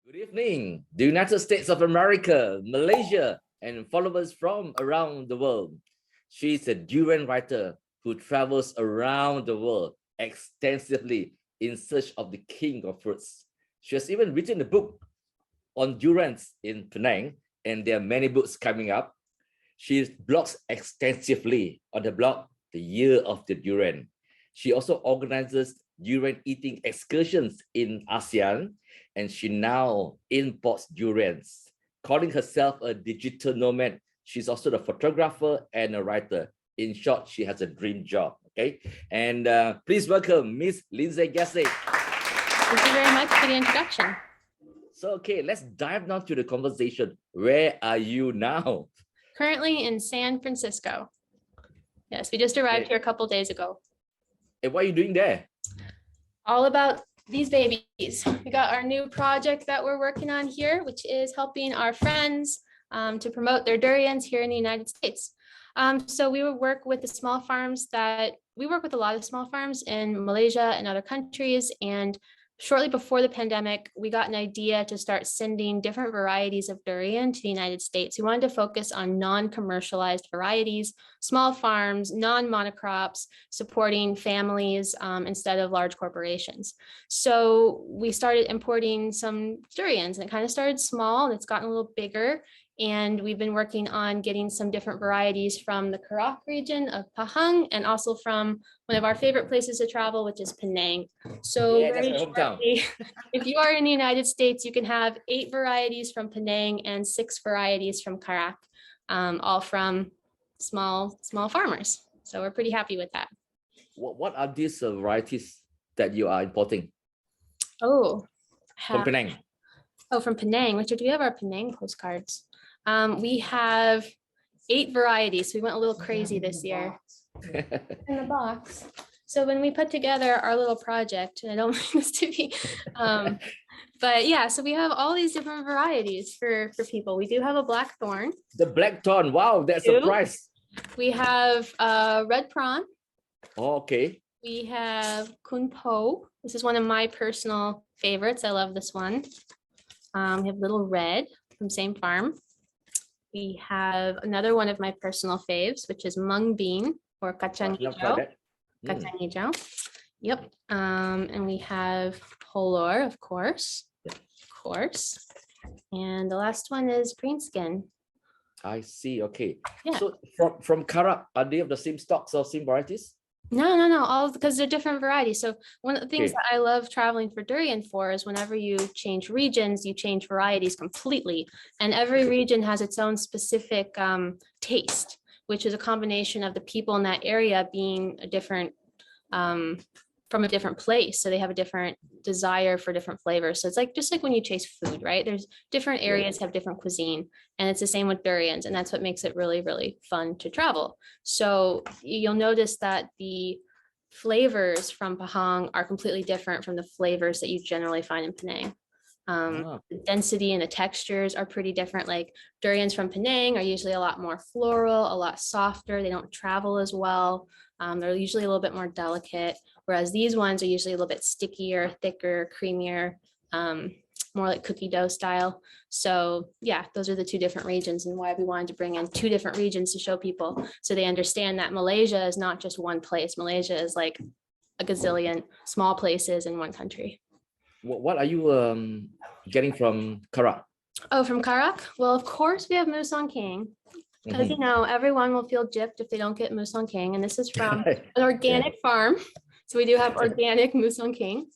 Good evening, the United States of America, Malaysia, and followers from around the world. She's a durian writer who travels around the world extensively in search of the king of fruits. She has even written a book on durians in Penang, and there are many books coming up. She blogs extensively on the blog, The Year of the Durian. She also organizes durian eating excursions in ASEAN, and she now imports durians. Calling herself a digital nomad, she's also the photographer and a writer. In short, she has a dream job. Okay, and please welcome Miss Lindsay Gasik. Thank you very much for the introduction. So, okay, let's dive down to the conversation. Where are you now? Currently in San Francisco. Yes, we just arrived here a couple days ago. And what are you doing there? All about these babies. We got our new project that we're working on here, which is helping our friends to promote their durians here in the United States. So we would work with the small farms we work with a lot of small farms in Malaysia and other countries. And shortly before the pandemic, we got an idea to start sending different varieties of durian to the United States. We wanted to focus on non-commercialized varieties, small farms, non-monocrops, supporting families instead of large corporations. So we started importing some durians, and it kind of started small and it's gotten a little bigger. And we've been working on getting some different varieties from the Karak region of Pahang, and also from one of our favorite places to travel, which is Penang. So yeah, that's my hometown. If you are in the United States, you can have 8 varieties from Penang and 6 varieties from Karak, all from small farmers. So we're pretty happy with that. What are these varieties that you are importing? Oh, from Penang. Oh, from Penang. Richard, do we have our Penang postcards? We have 8 varieties. So we went a little crazy this year. In the box. So when we put together our little project, and I don't mean this to be, but yeah, so we have all these different varieties for people. We do have a blackthorn. The blackthorn, wow, that's a surprise. We have red prawn. Oh, okay. We have kunpo. This is one of my personal favorites. I love this one. We have little red from same farm. We have another one of my personal faves, which is mung bean or kacang hijau. Kacang hijau. Yep. And we have holor, of course. And the last one is green skin. I see. Okay. Yeah. So from Karak, are they of the same stocks or same varieties? No, all because they're different varieties. So one of the things that I love traveling for durian for is whenever you change regions, you change varieties completely. And every region has its own specific taste, which is a combination of the people in that area being a different, from a different place. So they have a different desire for different flavors. So it's like, just like when you chase food, right? There's different areas have different cuisine, and it's the same with durians. And that's what makes it really, really fun to travel. So you'll notice that the flavors from Pahang are completely different from the flavors that you generally find in Penang. The density and the textures are pretty different. Like durians from Penang are usually a lot more floral, a lot softer. They don't travel as well. They're usually a little bit more delicate, whereas these ones are usually a little bit stickier, thicker, creamier, more like cookie dough style. So yeah, those are the 2 different regions, and why we wanted to bring in 2 different regions to show people so they understand that Malaysia is not just one place. Malaysia is like a gazillion small places in one country. What are you getting from Karak? Oh, from Karak? Well, of course we have Musang King. Because you know, everyone will feel gypped if they don't get Musang King, and this is from an organic farm. So we do have organic Musang King.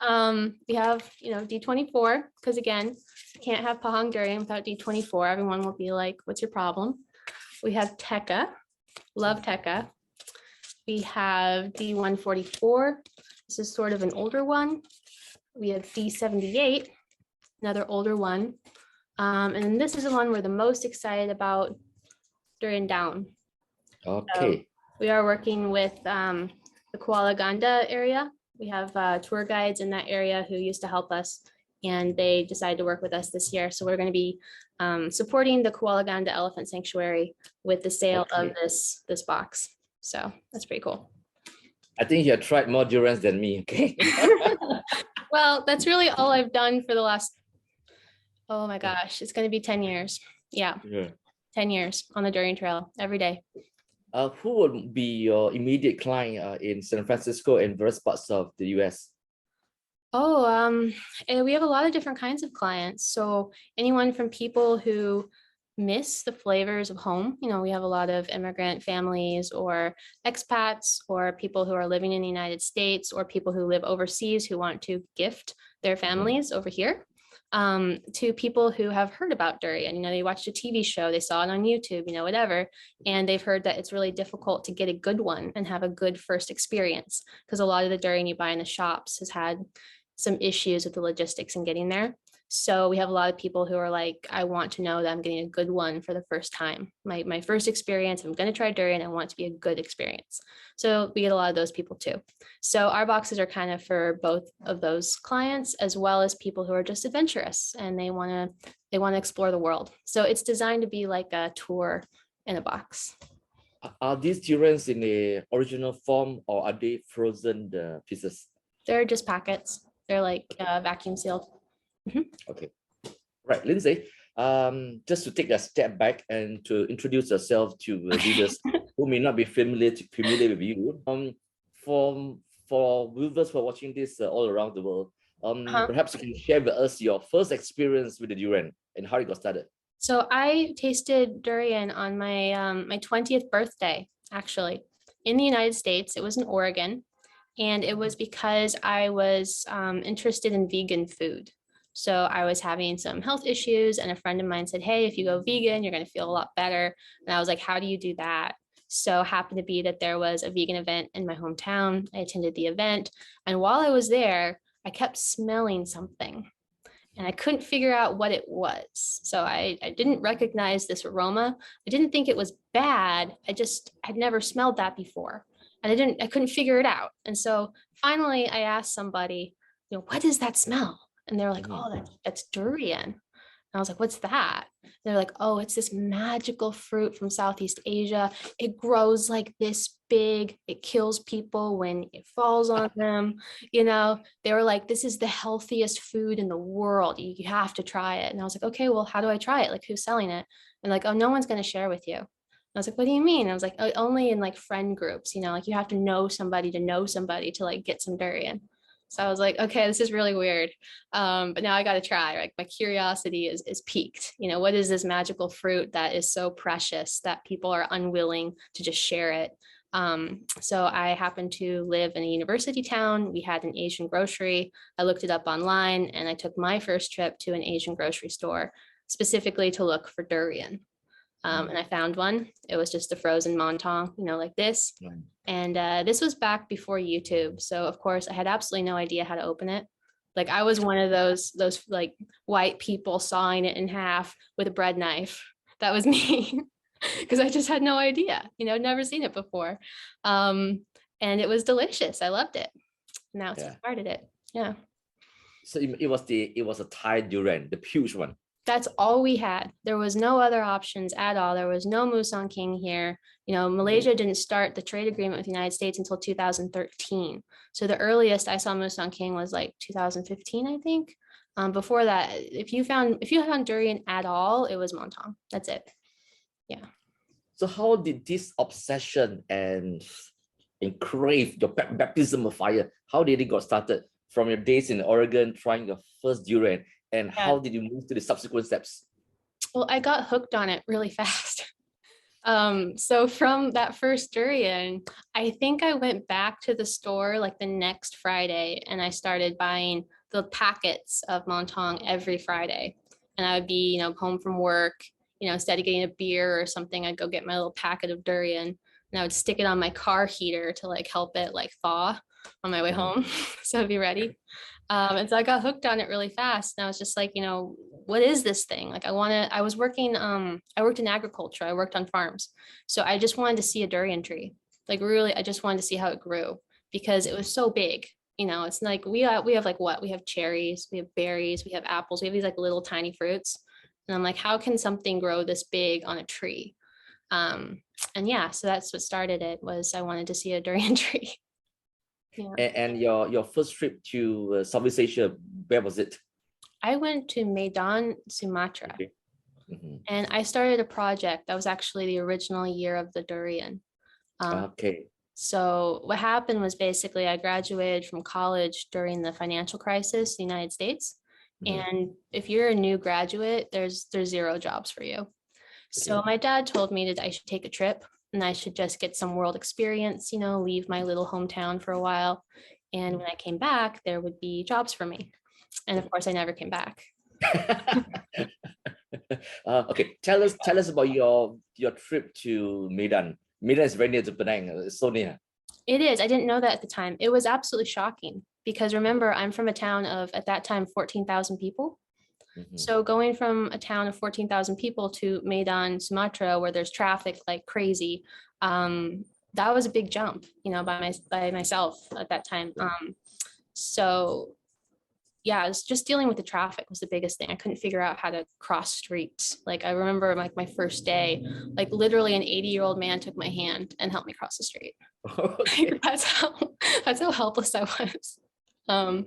We have, D24, because again, you can't have Pahang durian without D24. Everyone will be like, what's your problem? We have Tekka, love Tekka. We have D144. This is sort of an older one. We have D78, another older one. And this is the one we're the most excited about, Durian Down. Okay. So we are working with the Kuala Ganda area. We have tour guides in that area who used to help us, and they decided to work with us this year. So we're going to be supporting the Kuala Ganda Elephant Sanctuary with the sale of this box. So that's pretty cool. I think you have tried more durians than me. Okay. Well, that's really all I've done for the last Oh my gosh, it's going to be 10 years. Yeah, Yeah. 10 years on the Durian Trail every day. Who would be your immediate client in San Francisco and various parts of the US? Oh, and we have a lot of different kinds of clients. So anyone from people who miss the flavors of home. You know, we have a lot of immigrant families or expats or people who are living in the United States or people who live overseas who want to gift their families over here. To people who have heard about durian. You know, they watched a TV show, they saw it on YouTube, you know, whatever, and they've heard that it's really difficult to get a good one and have a good first experience because a lot of the durian you buy in the shops has had some issues with the logistics and getting there. So we have a lot of people who are like, I want to know that I'm getting a good one for the first time. My first experience, I'm going to try durian. I want it to be a good experience. So we get a lot of those people too. So our boxes are kind of for both of those clients, as well as people who are just adventurous and they want to explore the world. So it's designed to be like a tour in a box. Are these durians in the original form or are they frozen pieces? They're just packets. They're like vacuum sealed. Okay. Right, Lindsay, just to take a step back and to introduce yourself to readers who may not be familiar with you. For viewers who are watching this all around the world, perhaps you can share with us your first experience with the durian and how it got started. So I tasted durian on my my 20th birthday, actually, in the United States. It was in Oregon, and it was because I was interested in vegan food. So I was having some health issues, and a friend of mine said, "Hey, if you go vegan, you're going to feel a lot better." And I was like, "How do you do that?" So happened to be that there was a vegan event in my hometown. I attended the event, and while I was there, I kept smelling something and I couldn't figure out what it was. So I didn't recognize this aroma. I didn't think it was bad. I'd never smelled that before. And I couldn't figure it out. And so finally I asked somebody, you know, what does that smell? And they're like, oh, that's durian. And I was like, what's that? They're like, oh, it's this magical fruit from Southeast Asia. It grows like this big. It kills people when it falls on them. You know, they were like, this is the healthiest food in the world. You have to try it. And I was like, okay, well, how do I try it? Like, who's selling it? And like, oh, no one's going to share with you. And I was like, what do you mean? I was like, oh, only in like friend groups, you know, like you have to know somebody to like get some durian. So I was like, okay, this is really weird. But now I got to try. Like my curiosity is piqued. You know, what is this magical fruit that is so precious that people are unwilling to just share it? So I happened to live in a university town. We had an Asian grocery. I looked it up online and I took my first trip to an Asian grocery store specifically to look for durian. And I found one. It was just a frozen monton, you know, like this. And this was back before YouTube. So of course I had absolutely no idea how to open it. Like I was one of those like white people sawing it in half with a bread knife. That was me. Because I just had no idea, you know, never seen it before. And it was delicious. I loved it. And that's what started it. Yeah. So it was a Thai durian, the huge one. That's all we had. There was no other options at all. There was no Musang King here. You know, Malaysia didn't start the trade agreement with the United States until 2013. So the earliest I saw Musang King was like 2015, I think. Before that, if you found durian at all, it was monton. That's it. Yeah. So how did this obsession and crave your baptism of fire, how did it got started from your days in Oregon trying your first durian? And how did you move to the subsequent steps? Well, I got hooked on it really fast. So from that first durian, I think I went back to the store like the next Friday and I started buying the packets of monton every Friday. And I would be, you know, home from work, you know, instead of getting a beer or something, I'd go get my little packet of durian and I would stick it on my car heater to like help it like thaw on my way home. So I'd be ready. And so I got hooked on it really fast. And I was just like, you know, what is this thing? Like I worked in agriculture. I worked on farms. So I just wanted to see a durian tree. Like really, I just wanted to see how it grew because it was so big. You know, it's like we have like what? We have cherries, we have berries, we have apples, we have these like little tiny fruits. And I'm like, how can something grow this big on a tree? And yeah, so that's what started it was I wanted to see a durian tree. Yeah. And your first trip to Southeast Asia, where was it? I went to Medan, Sumatra, Okay. Mhm. and I started a project that was actually the original year of the durian. Um, Okay. so what happened was basically I graduated from college during the financial crisis in the United States. Mhm. And if you're a new graduate, there's zero jobs for you. So Okay. my dad told me that I should take a trip and I should just get some world experience, leave my little hometown for a while. And when I came back, there would be jobs for me. And of course, I never came back. Okay, tell us about your trip to Medan. Medan is very near to Penang. It's so near. It is. I didn't know that at the time. It was absolutely shocking because remember, I'm from a town of, at that time, 14,000 people. Mhm. So going from a town of 14,000 people to Medan, Sumatra, where there's traffic like crazy, that was a big jump, by myself at that time. So yeah, it's just dealing with the traffic was the biggest thing. I couldn't figure out how to cross streets. Like I remember like my first day, like literally an 80-year-old man took my hand and helped me cross the street. Okay. That's how helpless I was. Um,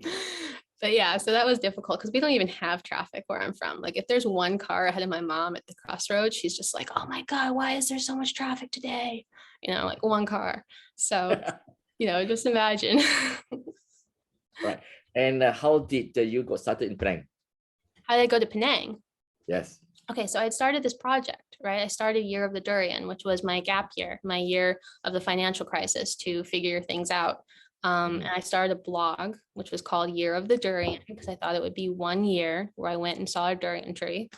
but yeah, so that was difficult because we don't even have traffic where I'm from. Like if there's one car ahead of my mom at the crossroads, she's just like, "Oh my God, why is there so much traffic today?" Like one car. So, just imagine. Right. And how did you got started in Penang? How did I go to Penang? Yes. Okay, so I had started this project, right? I started Year of the Durian, which was my gap year, my year of the financial crisis to figure things out. And I started a blog, which was called Year of the Durian, because I thought it would be 1 year where I went and saw a durian tree.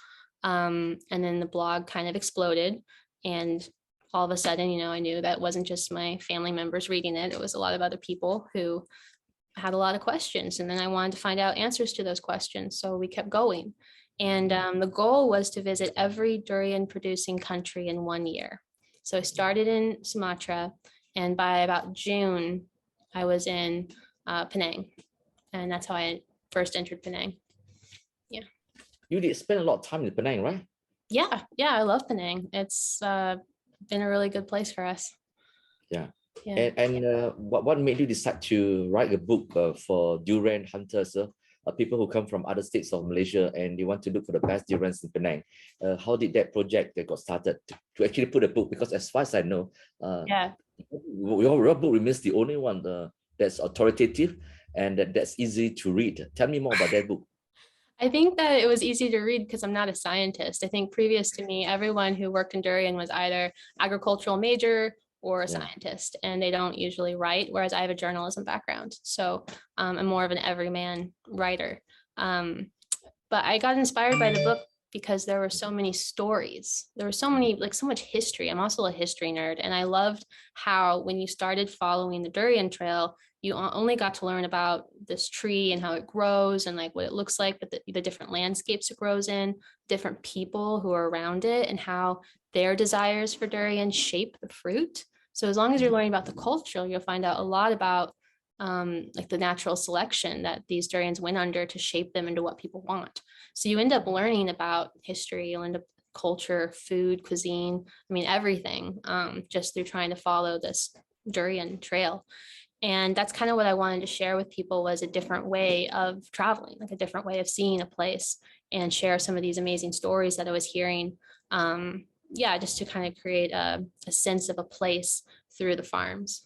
And then the blog kind of exploded. And all of a sudden, I knew that wasn't just my family members reading it, it was a lot of other people who had a lot of questions. And then I wanted to find out answers to those questions. So we kept going. And the goal was to visit every durian producing country in 1 year. So I started in Sumatra, and by about June, I was in Penang. And that's how I first entered Penang. Yeah. You did spend a lot of time in Penang, right? Yeah. Yeah. I love Penang. It's been a really good place for us. Yeah. Yeah. And what made you decide to write a book for durian hunters, people who come from other states of Malaysia and they want to look for the best durians in Penang? How did that project that got started to actually put a book? Because as far as I know, Yeah. your book remains the only one that's authoritative and that's easy to read. Tell me more about that book. I think that it was easy to read because I'm not a scientist. I think previous to me, everyone who worked in durian was either agricultural major or a Yeah. scientist, and they don't usually write, whereas I have a journalism background. So I'm more of an everyman writer. But I got inspired by the book because there were so many stories. There were so many, like so much history. I'm also a history nerd. And I loved how when you started following the durian trail, you only got to learn about this tree and how it grows and like what it looks like, but the different landscapes it grows in, different people who are around it, and how their desires for durian shape the fruit. So as long as you're learning about the culture, you'll find out a lot about like the natural selection that these durians went under to shape them into what people want. So you end up learning about history, you'll end up culture, food, cuisine, I mean, everything, just through trying to follow this durian trail. And that's kind of what I wanted to share with people was a different way of traveling, like a different way of seeing a place and share some of these amazing stories that I was hearing. Yeah, just to kind of create a sense of a place through the farms.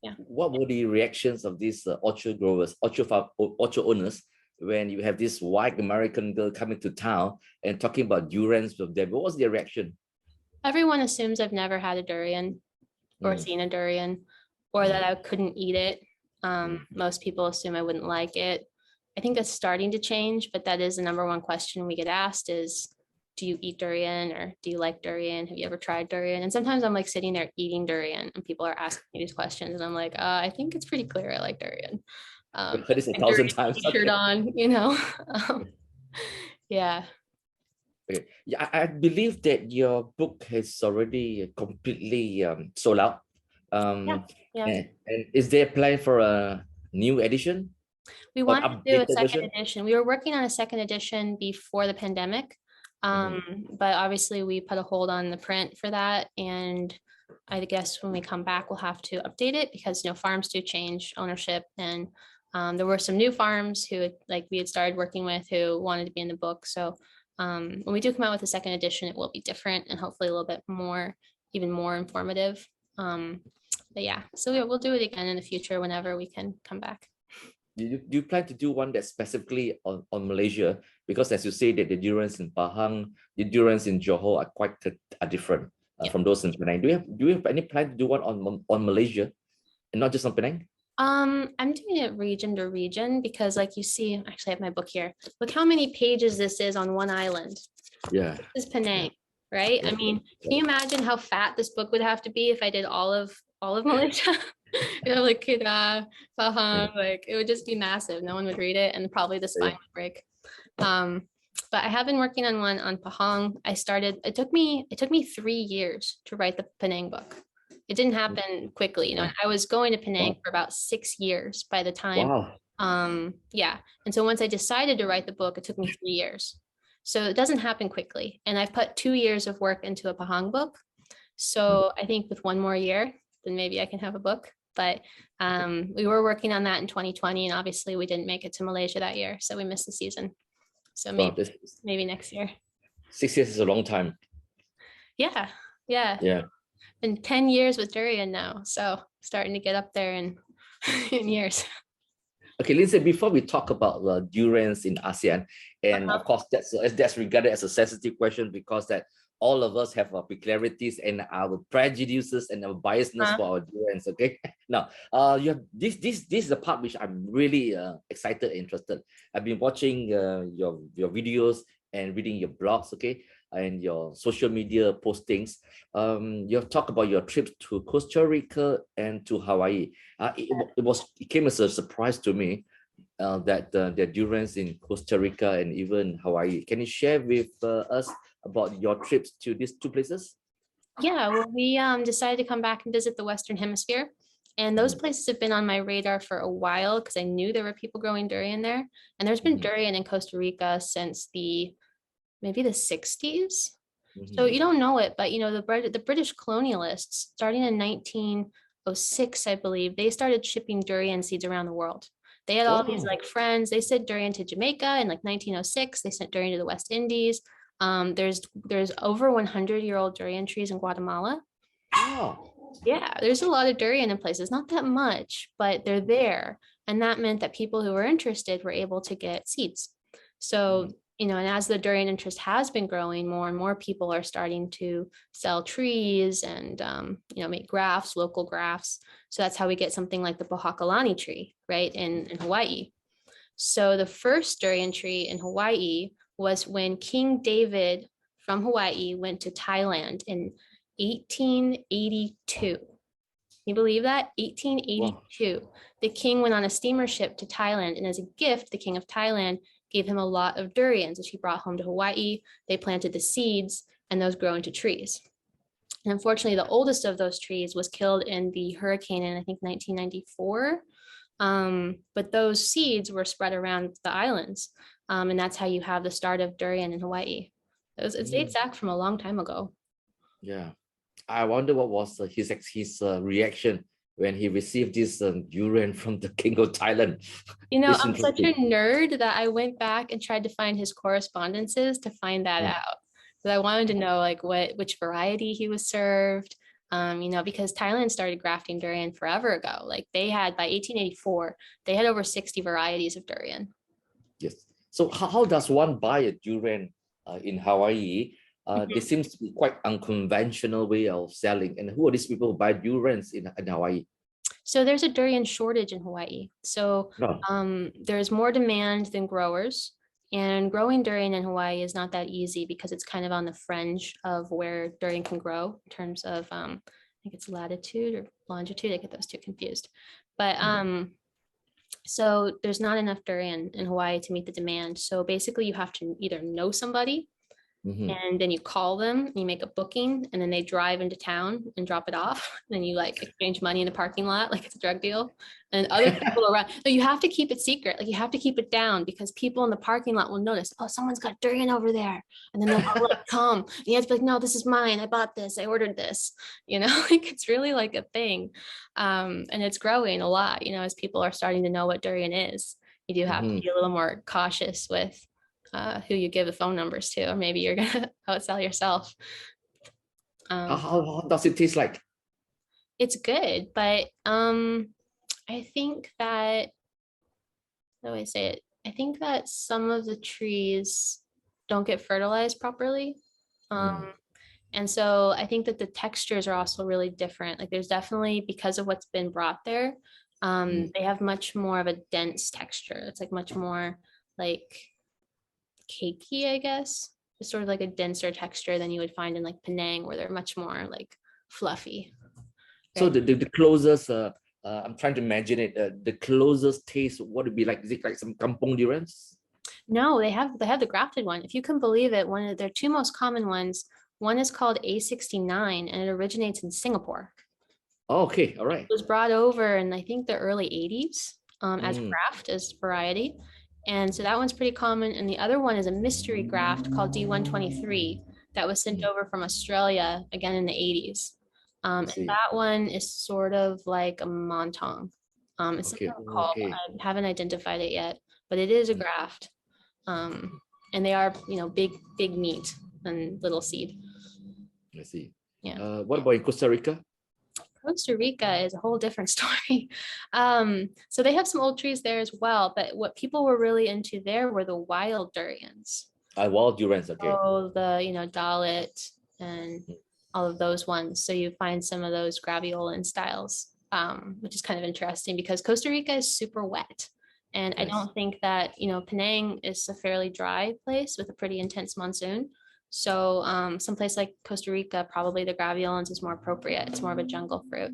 Yeah. What were the reactions of these orchard growers, orchard owners, when you have this white American girl coming to town and talking about durians with them? What was their reaction? Everyone assumes I've never had a durian or Mm, seen a durian or that I couldn't eat it. mm. Most people assume I wouldn't like it. I think that's starting to change, but that is the number one question we get asked is, do you eat durian or do you like durian? Have you ever tried durian? And sometimes I'm like sitting there eating durian and people are asking me these questions and I'm like, I think it's pretty clear I like durian. We've heard this a Like durian thousand times. t-shirt Okay. on. Yeah. Okay. Yeah, I believe that your book has already completely sold out. Yeah. Yeah. And is there a plan for a new edition We or wanted to do a updated second version? edition. We were working on a second edition before the pandemic. But obviously we put a hold on the print for that. And I guess when we come back, we'll have to update it because, farms do change ownership and There were some new farms who like we had started working with who wanted to be in the book. So when we do come out with a second edition, it will be different and hopefully a little bit more, even more informative. But yeah, so we'll do it again in the future whenever we can come back. Do you plan to do one that's specifically on Malaysia? Because as you say that the Durians in Pahang, the Durians in Johor are different from those in Penang. Do you have any plan to do one on Malaysia and not just on Penang? I'm doing it region to region because like you see, actually I have my book here. Look how many pages this is on one island. Yeah. This is Penang, right? I mean, can you imagine how fat this book would have to be if I did all of Malaysia? You know, like Kedah, Pahang, like it would just be massive. No one would read it and probably the spine would break. But I have been working on one on Pahang. It took me 3 years to write the Penang book. It didn't happen quickly. You know, I was going to Penang for about 6 years by the time. Wow. Yeah. And so once I decided to write the book, it took me 3 years. So it doesn't happen quickly. And I've put 2 years of work into a Pahang book. So I think with one more year, then maybe I can have a book. But we were working on that in 2020, and obviously we didn't make it to Malaysia that year, so we missed the season. So maybe next year. 6 years is a long time. Yeah. Been 10 years with Durian now, so starting to get up there in years. Okay, Lindsay, before we talk about Durians in ASEAN, and of course that's regarded as a sensitive question because that all of us have our peculiarities and our prejudices and our biasness for our Durians. Okay, now you have this is the part which I'm really excited and interested. I've been watching your videos and reading your blogs, okay, and your social media postings. You have talked about your trips to Costa Rica and to Hawaii. It came as a surprise to me that there are Durians in Costa Rica and even Hawaii. Can you share with us about your trips to these two places? Yeah, well, we decided to come back and visit the Western Hemisphere. And those places have been on my radar for a while because I knew there were people growing durian there. And there's been durian in Costa Rica since maybe the 60s. So you don't know it, but you know, the British colonialists, starting in 1906, I believe, they started shipping durian seeds around the world. They had all these like friends. They sent durian to Jamaica in like 1906. They sent durian to the West Indies. There's over 100-year-old durian trees in Guatemala. Yeah, there's a lot of durian in places, not that much, but they're there. And that meant that people who were interested were able to get seeds. So, you know, and as the durian interest has been growing, more and more people are starting to sell trees and, you know, make grafts, local grafts. So that's how we get something like the Pohakalani tree, right, in Hawaii. So the first durian tree in Hawaii was when King David from Hawaii went to Thailand in 1882. Can you believe that? 1882. Wow. The king went on a steamer ship to Thailand, and as a gift, the king of Thailand gave him a lot of durians, which he brought home to Hawaii. They planted the seeds, and those grow into trees. And unfortunately, the oldest of those trees was killed in the hurricane in, I think, 1994. But those seeds were spread around the islands. And that's how you have the start of durian in Hawaii. It dates back from a long time ago. Yeah. I wonder what was his reaction when he received this durian from the king of Thailand. You know, I'm such a nerd that I went back and tried to find his correspondences to find that out. But I wanted to know like which variety he was served. You know, because Thailand started grafting durian forever ago. Like they had, by 1884, they had over 60 varieties of durian. Yes. So how does one buy a durian in Hawaii? There seems to be quite unconventional way of selling. And who are these people who buy durians in Hawaii? So there's a durian shortage in Hawaii. So there's more demand than growers. And growing durian in Hawaii is not that easy because it's kind of on the fringe of where durian can grow in terms of, I think it's latitude or longitude. I get those two confused. But so there's not enough durian in Hawaii to meet the demand. So basically you have to either know somebody Mhm. and then you call them, you make a booking, and then they drive into town and drop it off. Then you like exchange money in the parking lot, like it's a drug deal. And other people around, no, you have to keep it secret. Like you have to keep it down because people in the parking lot will notice, oh, someone's got durian over there. And then they'll all, like come. And you have to be like, no, this is mine. I bought this. I ordered this. You know, like it's really like a thing. And it's growing a lot, you know, as people are starting to know what durian is. You do have to Mhm. be a little more cautious with who you give the phone numbers to, or maybe you're gonna outsell yourself. Um, How does it taste like? it's good, but I think that, how do I say it? I think that some of the trees don't get fertilized properly. Mm. And so I think that the textures are also really different. Like there's definitely, because of what's been brought there, Mm. they have much more of a dense texture. It's like much more like cakey, I guess. It's sort of like a denser texture than you would find in like Penang, where they're much more like fluffy. So Right? the closest, I'm trying to imagine it. The closest taste, what would it be like? Is it like some kampong durians? No, they have the grafted one. If you can believe it, one of their two most common ones, one is called A69 and it originates in Singapore. Oh, okay, all right. It was brought over in I think the early 80s as Mm. graft, as variety. And so that one's pretty common. And the other one is a mystery graft called D123 that was sent Mm. over from Australia again in the 80s. I And see. that one is sort of like a montong. It's Okay, something called, okay. I haven't identified it yet, but it is a Mm. graft. And they are, you know, big meat and little seed. I see. Yeah. What about in Costa Rica? Costa Rica is a whole different story. So they have some old trees there as well, but what people were really into there were the wild durians. Wild durians, okay. Oh, the, you know, Dalit and Mm. all of those ones. So you find some of those graviolan styles, which is kind of interesting because Costa Rica is super wet. And I Yes. don't think that, you know, Penang is a fairly dry place with a pretty intense monsoon. So someplace like Costa Rica, probably the graviolans is more appropriate. It's more of a jungle fruit.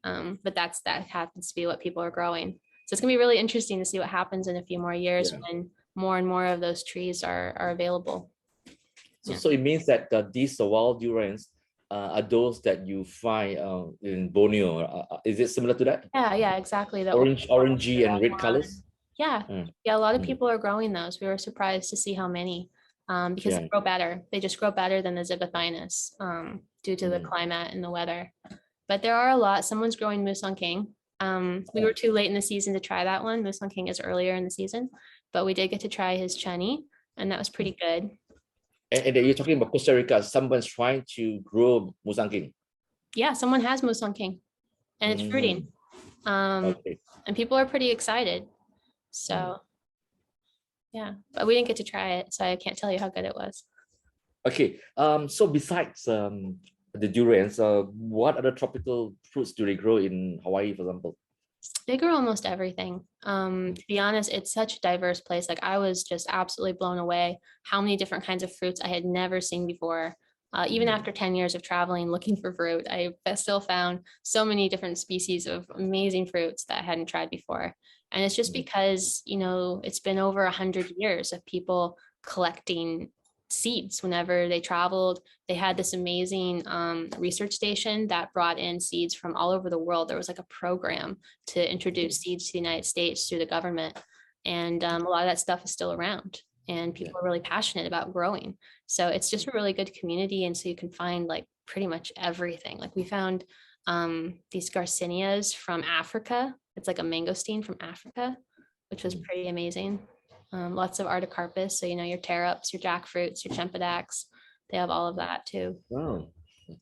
But that happens to be what people are growing. So it's gonna be really interesting to see what happens in a few more years Yeah. when more and more of those trees are available. So, Yeah. so it means that these wild durians are those that you find in Borneo. Is it similar to that? Yeah, exactly. The Orange, ones, the orangey, and red red one. colors? Yeah, Mm. yeah. A lot of Mm. people are growing those. We were surprised to see how many, because Yeah. they grow better. They just grow better than the zigothinus, due to the Mm. climate and the weather. But there are a lot. Someone's growing Musang King. We were too late in the season to try that one. Musang King is earlier in the season, but we did get to try his chutney, and that was pretty good. And then you're talking about Costa Rica. Someone's trying to grow musangking. Yeah, someone has Musang King, and it's Mm. fruiting. Um, Okay. and people are pretty excited. Mm. So yeah, but we didn't get to try it, so I can't tell you how good it was. Okay. So besides the durians, what other tropical fruits do they grow in Hawaii, for example? They grow almost everything. To be honest, it's such a diverse place. Like I was just absolutely blown away how many different kinds of fruits I had never seen before. Even Mm. after 10 years of traveling looking for fruit, I still found so many different species of amazing fruits that I hadn't tried before. And it's just Mm. because, you know, it's been over 100 years of people collecting seeds whenever they traveled. They had this amazing research station that brought in seeds from all over the world. There was like a program to introduce seeds to the United States through the government. And a lot of that stuff is still around and Yeah. people are really passionate about growing. So it's just a really good community. And so you can find like pretty much everything. Like we found these garcinias from Africa. It's like a mangosteen from Africa, which was Mm. pretty amazing. Lots of articarpus. So, you know, your tear ups, your jackfruits, your chempadacs, they have all of that too. Wow.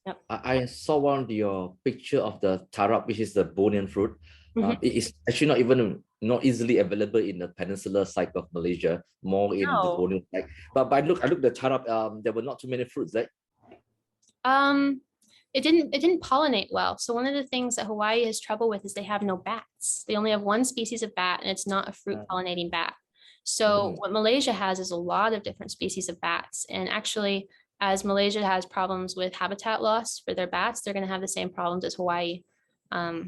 Yep. I saw one of your picture of the tarap, which is the Bornean fruit. Mhm. It is actually not easily available in the peninsular side of Malaysia, more in the No. Borneo side. But I look the tarap. There were not too many fruits, right? Um, it didn't pollinate well. So one of the things that Hawaii has trouble with is they have no bats. They only have one species of bat, and it's not a fruit pollinating bat. So Mhm. what Malaysia has is a lot of different species of bats. And actually, as Malaysia has problems with habitat loss for their bats, they're going to have the same problems as Hawaii.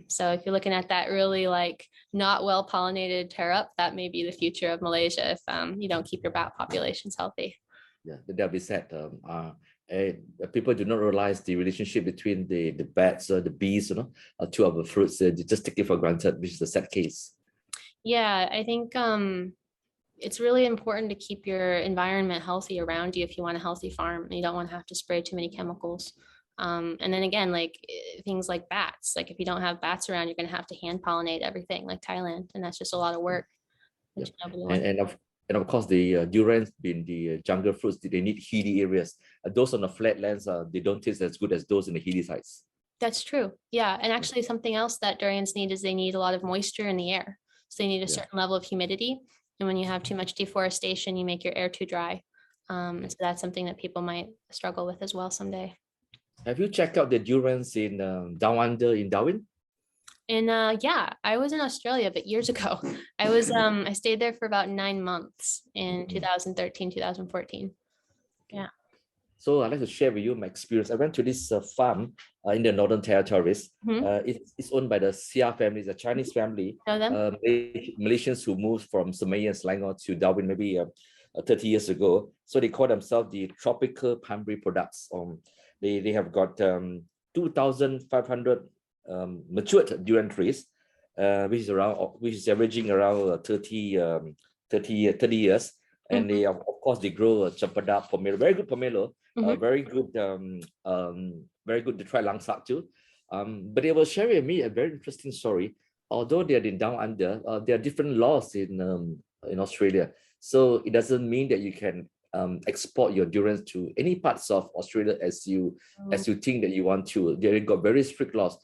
So if you're looking at that really like not well pollinated tear up, that may be the future of Malaysia if you don't keep your bat populations healthy. Yeah, that'll be sad. People do not realize the relationship between the bats, the bees, two of the fruits. They just take it for granted, which is a sad case. Yeah, I think it's really important to keep your environment healthy around you if you want a healthy farm and you don't want to have to spray too many chemicals. And then again, like things like bats, like if you don't have bats around, you're going to have to hand pollinate everything like Thailand. And that's just a lot of work. Yeah. Which nobody wants. And of course, the durians being the jungle fruits, they need hilly areas. Those on the flatlands, they don't taste as good as those in the hilly sides. That's true. Yeah. And actually something else that durians need is they need a lot of moisture in the air. So they need a certain level of humidity. And when you have too much deforestation, you make your air too dry. So that's something that people might struggle with as well someday. Have you checked out the durians in down under in Darwin? And yeah, I was in Australia, but years ago. I stayed there for about 9 months in 2013, 2014. Yeah. So I'd like to share with you my experience. I went to this farm in the Northern Territories. It's owned by the Sia family, it's a Chinese family. Know them? Malaysians who moved from Semeya and Selangor to Darwin maybe 30 years ago. So they call themselves the Tropical Primary Products. They have got 2,500 matured durian trees, which is averaging around 30 years. And they of course they grow champada pomelo, very good pomelo, very good they try langsak too. But they will share with me a very interesting story. Although they are in down under, there are different laws in Australia. So it doesn't mean that you can export your durians to any parts of Australia as you think that you want to. They got very strict laws.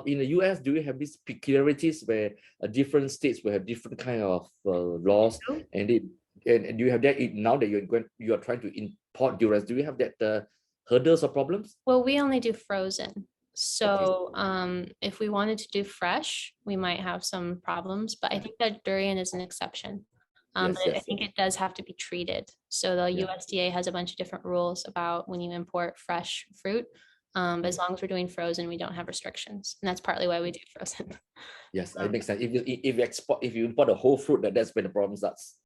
In the US, do you have these peculiarities where different states will have different kind of laws? And do you have that now that you are trying to import durians? Do you have that hurdles or problems? Well, we only do frozen. So if we wanted to do fresh, we might have some problems, but I think that durian is an exception. But I think it does have to be treated. So the USDA has a bunch of different rules about when you import fresh fruit. But as long as we're doing frozen, we don't have restrictions. And that's partly why we do frozen. Yes, it makes sense. If you import a whole fruit, that's when the problem starts.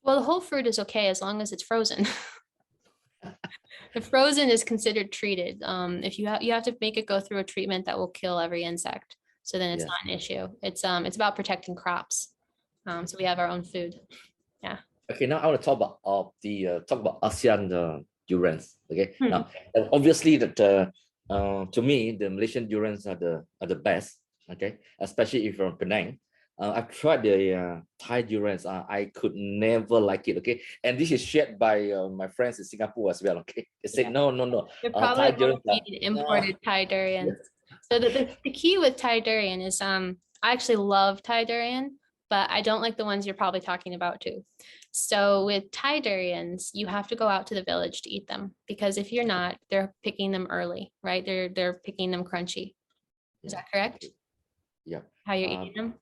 Well, the whole fruit is okay as long as it's frozen. The frozen is considered treated. If you have to make it go through a treatment that will kill every insect. So then it's not an issue. It's about protecting crops. So we have our own food. Yeah. Okay, now I want to talk about ASEAN durians. Okay. Now, obviously that to me the Malaysian durians are the best. Okay, especially if you're from Penang. I've tried the Thai durians. I could never like it. Okay, and this is shared by my friends in Singapore as well. Okay, they said no. They're probably going to be imported Thai durians. So the key with Thai durian is I actually love Thai durian, but I don't like the ones you're probably talking about too. So with Thai durians, you have to go out to the village to eat them, because if you're not, they're picking them early, right? They're picking them crunchy. Is that correct? Yeah. How you're eating them?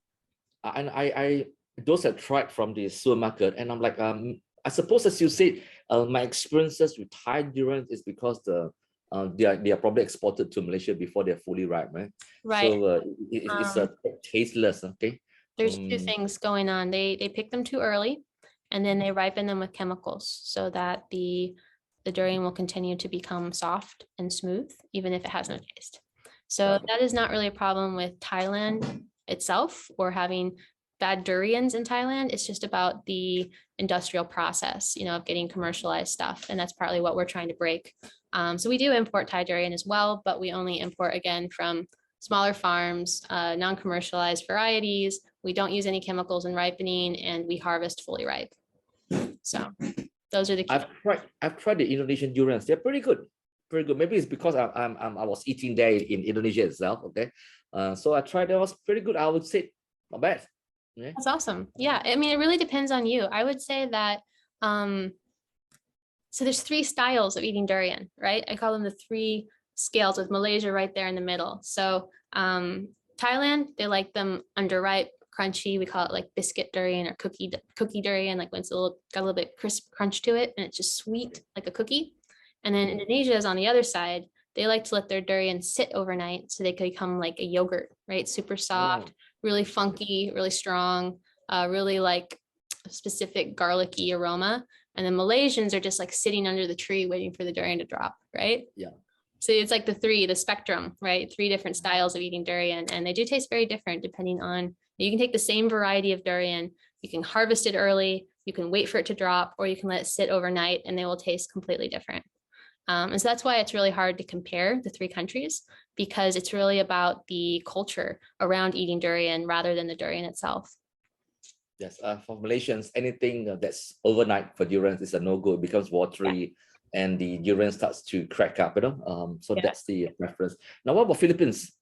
And I those I tried from the supermarket, and I'm like, I suppose as you said, my experiences with Thai durians is because they are probably exported to Malaysia before they're fully ripe, right? Right. So it's tasteless. Okay. There's two things going on. They pick them too early, and then they ripen them with chemicals so that the durian will continue to become soft and smooth, even if it has no taste. So that is not really a problem with Thailand itself or having bad durians in Thailand. It's just about the industrial process, of getting commercialized stuff. And that's partly what we're trying to break. So we do import Thai durian as well, but we only import again from smaller farms, non-commercialized varieties. We don't use any chemicals in ripening, and we harvest fully ripe. So those are the key. I've tried the Indonesian durians. They're pretty good. Very good. Maybe it's because I was eating there in Indonesia itself. Okay, so I tried. It was pretty good. I would say not bad. Yeah. That's awesome. Yeah, I mean, it really depends on you. I would say that. So there's 3 styles of eating durian, right? I call them the 3 scales, with Malaysia right there in the middle. So Thailand, they like them underripe, crunchy. We call it like biscuit durian or cookie durian, like when it's got a little bit crisp crunch to it, and it's just sweet like a cookie. And then Indonesia is on the other side. They like to let their durian sit overnight so they can become like a yogurt, right? Super soft, really funky, really strong, really like specific garlicky aroma. And the Malaysians are just like sitting under the tree waiting for the durian to drop, right? Yeah. So it's like the spectrum, right? 3 different styles of eating durian, and they do taste very different depending on, you can take the same variety of durian, you can harvest it early, you can wait for it to drop, or you can let it sit overnight and they will taste completely different. And so that's why it's really hard to compare the 3 countries, because it's really about the culture around eating durian rather than the durian itself. Yes, for Malaysians, anything that's overnight for durians is a no-go. It becomes watery, and the durian starts to crack up, so that's the preference. Now, what about Philippines?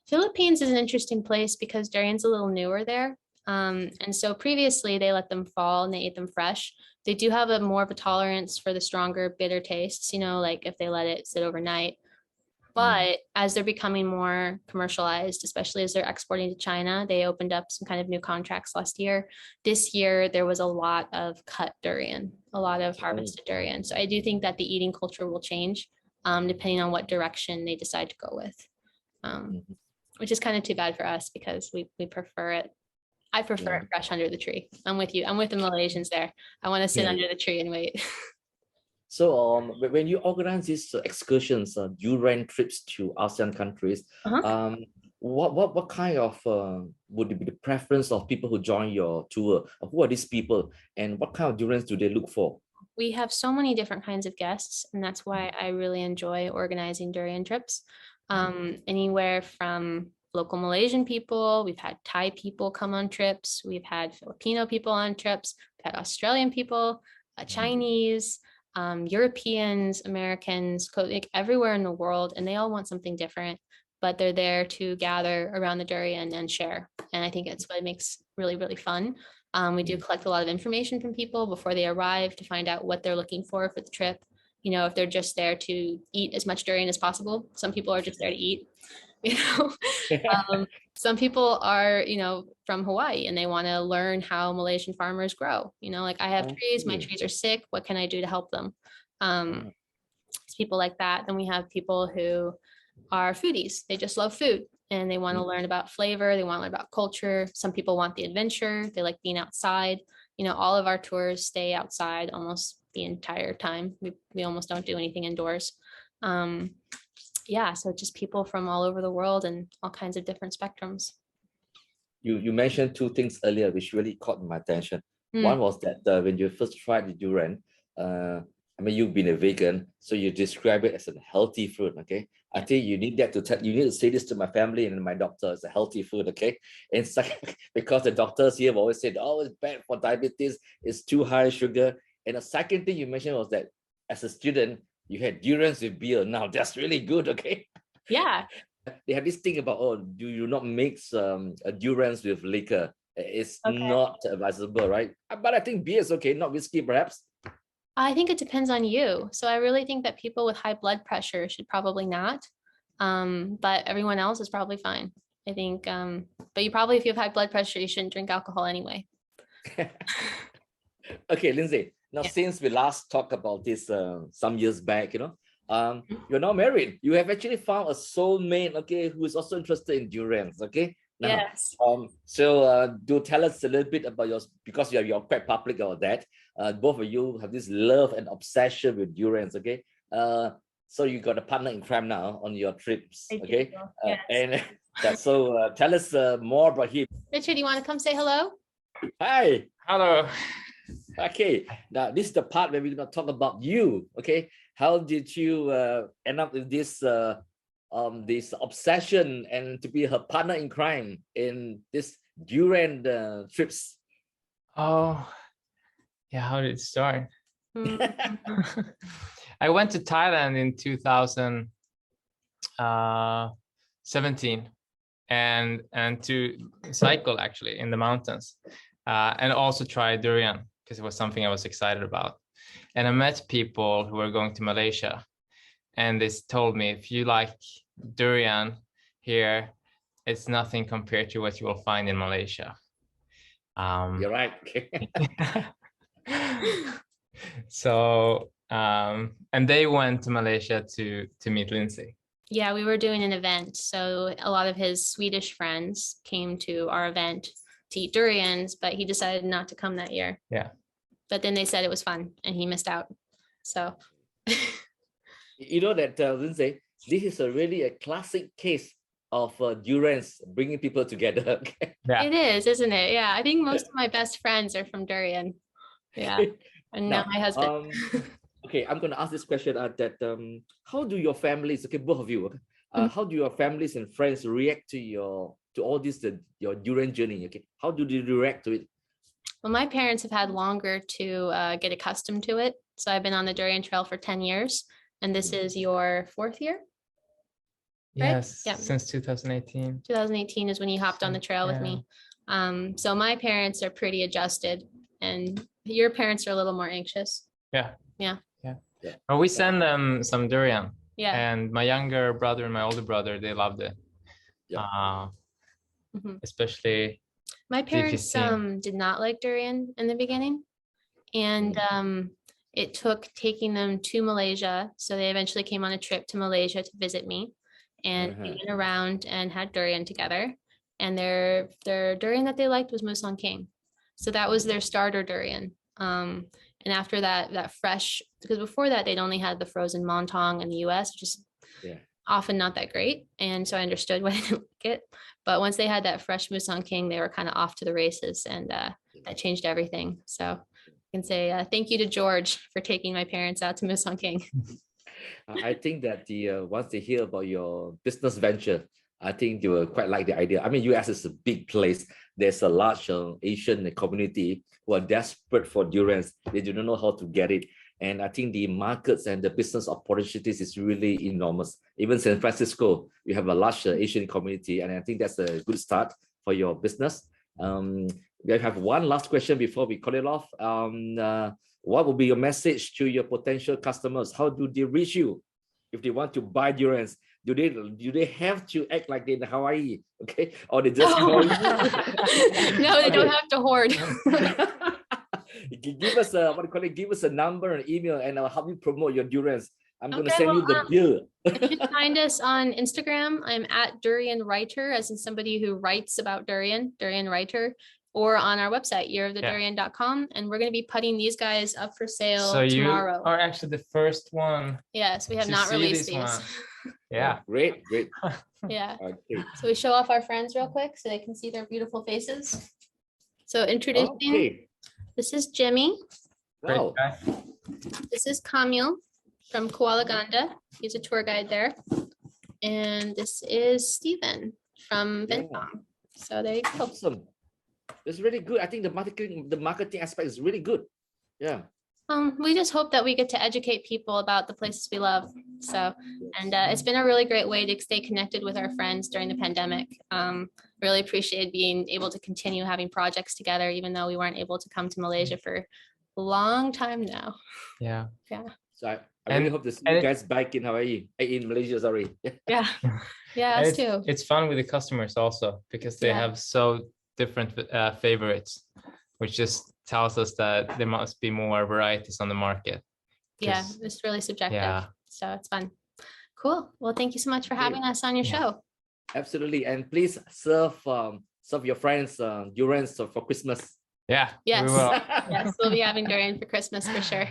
Philippines is an interesting place because durian's a little newer there. And so previously they let them fall and they ate them fresh. They do have a more of a tolerance for the stronger bitter tastes, like if they let it sit overnight. But as they're becoming more commercialized, especially as they're exporting to China, they opened up some kind of new contracts last year. This year, there was a lot of cut durian, a lot of harvested durian. So I do think that the eating culture will change depending on what direction they decide to go with, which is kind of too bad for us because we prefer it. I prefer it fresh under the tree. I'm with you. I'm with the Malaysians there. I want to sit under the tree and wait. So when you organize these excursions, durian trips to ASEAN countries, what kind of would be the preference of people who join your tour? Who are these people, and what kind of durians do they look for? We have so many different kinds of guests, and that's why I really enjoy organizing durian trips. Anywhere from local Malaysian people, we've had Thai people come on trips, we've had Filipino people on trips, we've had Australian people, Chinese, Europeans, Americans, like everywhere in the world, and they all want something different, but they're there to gather around the durian and share. And I think it's what makes really, really fun. We do collect a lot of information from people before they arrive to find out what they're looking for the trip. If they're just there to eat as much durian as possible. Some people are just there to eat. Some people are, from Hawaii and they want to learn how Malaysian farmers grow. Like I have trees, my trees are sick. What can I do to help them? It's people like that. Then we have people who are foodies. They just love food and they want to learn about flavor. They want to learn about culture. Some people want the adventure. They like being outside. All of our tours stay outside almost the entire time. We almost don't do anything indoors. So just people from all over the world and all kinds of different spectrums. You mentioned 2 things earlier which really caught my attention. One was that when you first tried the durian, you've been a vegan, so you describe it as a healthy fruit. Okay, I think you need to say this to my family and my doctor. It's a healthy food. Okay, and because the doctors here have always said, oh, it's bad for diabetes, it's too high sugar. And the second thing you mentioned was that as a student, you had durians with beer. Now that's really good. Okay. Yeah. They have this thing about, do you not mix durians with liquor? It's not advisable, right? But I think beer is okay, not whiskey, perhaps. I think it depends on you. So I really think that people with high blood pressure should probably not. But everyone else is probably fine. I think, but you probably, if you have high blood pressure, you shouldn't drink alcohol anyway. Okay, Lindsay. Now, since we last talked about this some years back, you're now married. You have actually found a soulmate, okay, who is also interested in durians, okay? Now, yes. So do tell us a little bit about because you're quite public about that. Both of you have this love and obsession with durians, okay? So you got a partner in crime now on your trips, okay? And so tell us more about him. Richard, you want to come say hello? Hi. Hello. Okay, now this is the part where we're going to talk about you, okay? How did you end up with this this obsession and to be her partner in crime in this durian trips? Oh, yeah, how did it start? I went to Thailand in 2017 and to cycle actually in the mountains and also try durian because it was something I was excited about. And I met people who were going to Malaysia and they told me, if you like durian here, it's nothing compared to what you will find in Malaysia. You're right. So and they went to Malaysia to meet Lindsay. Yeah, we were doing an event, so a lot of his Swedish friends came to our event to eat durians, but he decided not to come that year. Yeah. But then they said it was fun and he missed out. So You know that, Lindsay, this is really a classic case of Durians bringing people together. Okay? Yeah. it is, isn't it? Yeah. I think most of my best friends are from Durian. Yeah. And now my husband. Okay, I'm going to ask this question how do your families, okay, both of you, okay, how do your families and friends react to all this, your Durian journey? Okay, how do they react to it? Well, my parents have had longer to get accustomed to it. So I've been on the Durian Trail for 10 years, and this is your 4th year. Right? Yes, Yeah. since 2018. 2018 is when you hopped on the trail with me. So my parents are pretty adjusted, and your parents are a little more anxious. Yeah. Yeah. Well, we send them some durian. Yeah. And my younger brother and my older brother, they loved it. Yeah. Especially my parents did not like durian in the beginning, and it took taking them to Malaysia. So they eventually came on a trip to Malaysia to visit me, and we went around and had durian together. And their durian that they liked was Musang King. So that was their starter durian. And after that fresh, because before that they'd only had the frozen Montong in the US, which is often not that great. And so I understood why they didn't like it. But once they had that fresh Musang King, they were kind of off to the races, and that changed everything. So I can say thank you to George for taking my parents out to Musang King. I think that once they hear about your business venture, I think they will quite like the idea. I mean, US is a big place. There's a large Asian community who are desperate for durians. They do not know how to get it. And I think the markets and the business opportunities is really enormous. Even San Francisco, we have a large Asian community, and I think that's a good start for your business. We have one last question before we call it off. What will be your message to your potential customers? How do they reach you if they want to buy durians? Do they have to act like they're in Hawaii, okay? Or they just call you? No, they don't have to hoard. Give us a give us a number and email, and I'll help you promote your durians. I'm going to Okay, send you the bill. You can find us on Instagram. I'm at Durian Writer, as in somebody who writes about durian, Durian Writer, or on our website, yearofthedurian.com. And we're going to be putting these guys up for sale tomorrow. You are actually the first one. Yes, we have not released these. Yeah. Great. Yeah. Okay. So we show off our friends real quick so they can see their beautiful faces. So introducing, this is Jimmy. Wow. This is Camille from Kuala Ganda. He's a tour guide there. And this is Stephen from Bentong. So there you go. Awesome. It's really good. I think the marketing aspect is really good. Yeah. We just hope that we get to educate people about the places we love. So, and it's been a really great way to stay connected with our friends during the pandemic. Really appreciated being able to continue having projects together, even though we weren't able to come to Malaysia for a long time now. Yeah. So I really hope to see you guys back in Hawaii, in Malaysia, sorry. Yeah. Yeah, us too. It's fun with the customers also, because they have so different favorites, which just tells us that there must be more varieties on the market. Yeah, it's really subjective. Yeah. So it's fun. Cool. Well, thank you so much for having us on your show. Absolutely. And please serve your friends durians for Christmas. Yeah. Yes. We will. Yes, we'll be having durian for Christmas for sure.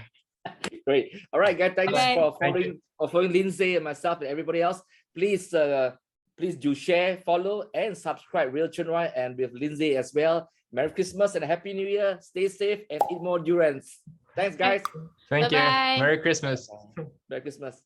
Great. All right, guys. Thanks for following Lindsay and myself and everybody else. Please do share, follow, and subscribe RealChunWai and with Lindsay as well. Merry Christmas and a Happy New Year. Stay safe and eat more durians. Thanks, guys. Thank you. Bye-bye. Merry Christmas. Merry Christmas.